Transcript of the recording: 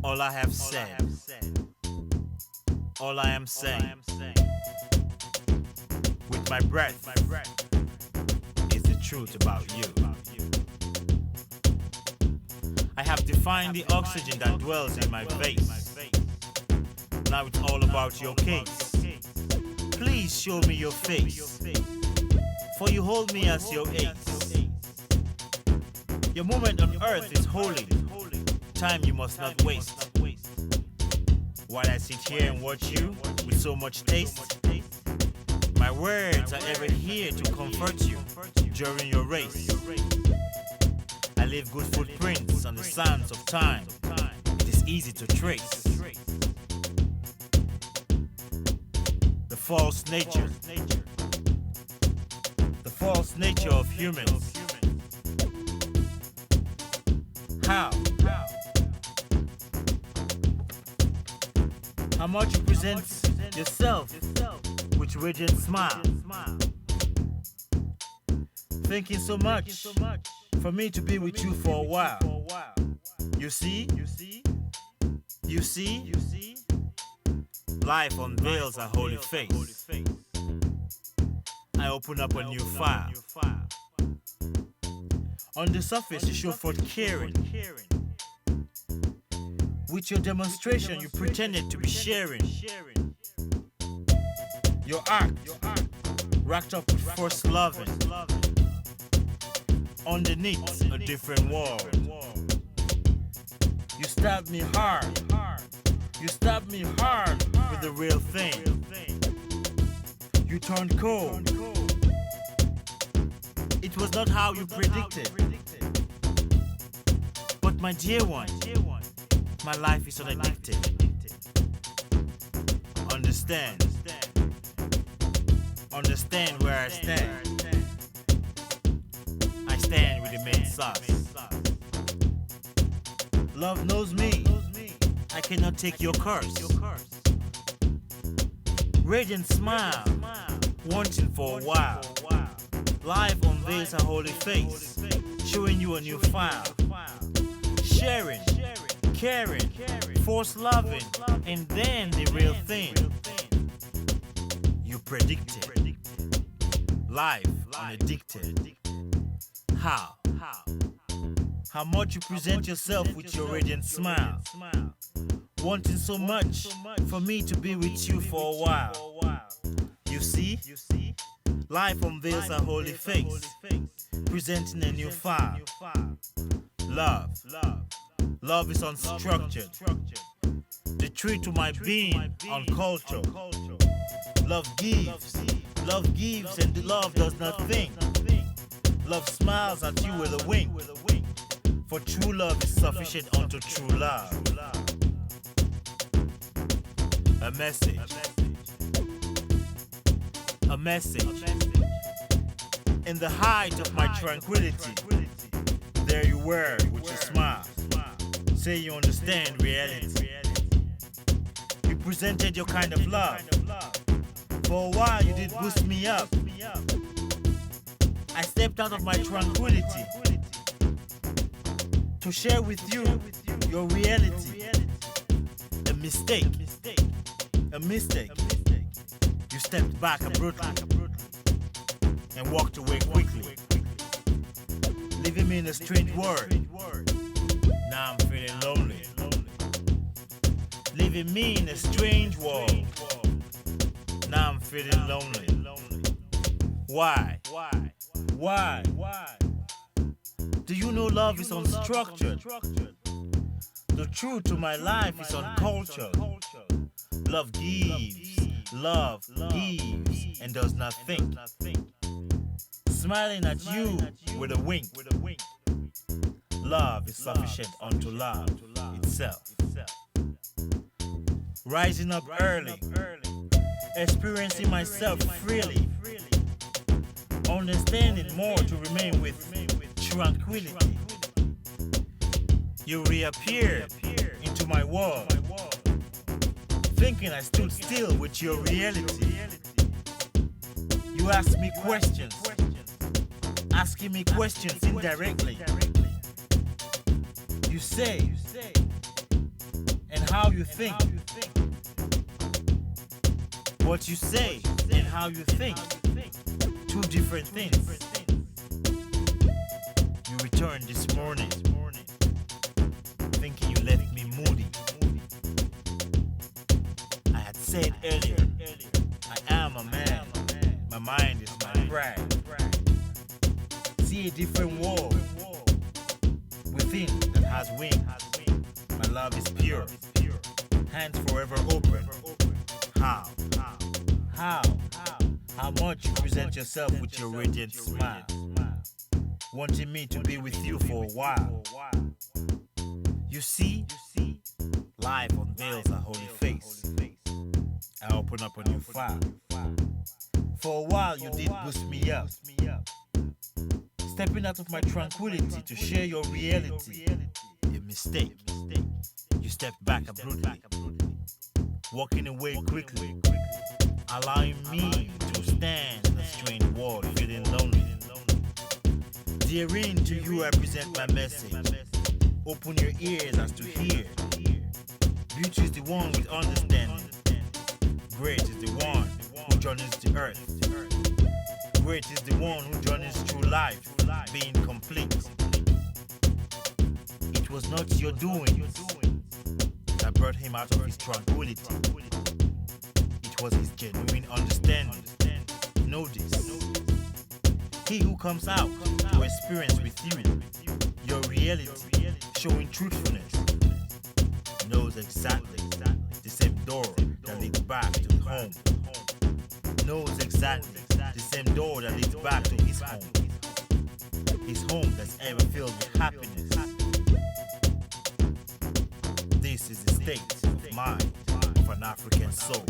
All I have said, all I am saying, with my breath, is the truth about you. I have defined the oxygen that dwells in my face. Now it's all about your case. Please show me your face, for you hold me as your ace. Your moment on earth is holy, time you must not waste. While I sit here and watch you with so much taste, my words are ever here to comfort you during your race. I leave good footprints on the sands of time. It is easy to trace the false nature of humans. How much you present yourself with radiant smile, thinking so much for me to be with you for a while. You see, life unveils a holy face. I open up a new file. On the surface you show forth caring. With your demonstration you pretended to be sharing. Your act racked up with forced loving. Underneath a different world. You stabbed me hard. You stabbed me hard with the real thing. You turned cold. It was not how you predicted. But my dear one, my life is unaddicted. Understand where I stand. I stand with the main sauce. Love knows me. I cannot take your curse. Radiant smile, wanting for a while. Life unveils a holy face, showing you a new file. Sharing, caring, force loving, and then the real thing. You predicted. Life unaddicted. How much you present yourself with your radiant smile. Wanting so much for me to be with you for a while. You see, life unveils a holy face, presenting a new file. Love is unstructured. The tree to my being, uncultured. Love gives, and the love does not think. Love smiles at you with a wink, for true love is sufficient unto true love. A message. In the height of my tranquility, there you were with your smile. Say you understand reality. You presented your kind of love. For a while you did boost me up. I stepped out of my tranquility to share with you your reality. A mistake. You stepped back abruptly and walked away quickly, leaving me in a strange world. Now I'm feeling lonely. Leaving me in a strange world. Now I'm feeling lonely. Why? Do you know love is unstructured? The truth to my life is uncultured. Love gives, and does not think. Smiling at you with a wink. Love is sufficient unto love itself. Rising up early, experiencing myself freely, understanding more to remain with tranquility. You reappear into my world, thinking I stood still with your reality. You ask me questions, asking me questions indirectly. You say, and how you think. What you say and how you think. Two different things. You returned this morning, thinking you left me moody. I had said earlier, I am a man. My mind is my pride. See a different world within that has wings. My love is pure, hands forever open. How? How much you present yourself with your radiant smile, wanting me to be with you for a while. You see, life unveils a holy face. I open up a new file. For a while you did boost me up, stepping out of my tranquility to share your reality. A mistake. You stepped back abruptly, walking away quickly, allowing me to stand in a strange world feeling lonely. Dearing to you I present my message. Open your ears as to hear. Beauty is the one with understanding. Great is the one who journeys the earth. Great is the one who journeys through life, being complete. It was not your doing that brought him out of his tranquility. It was his genuine understanding. Know this. He who comes out to experience with you your reality, showing truthfulness, knows exactly the same door that leads back to the home. Knows exactly the same door that leads back to his home. His home that's ever filled with happiness. This is the state of mind of an African soul.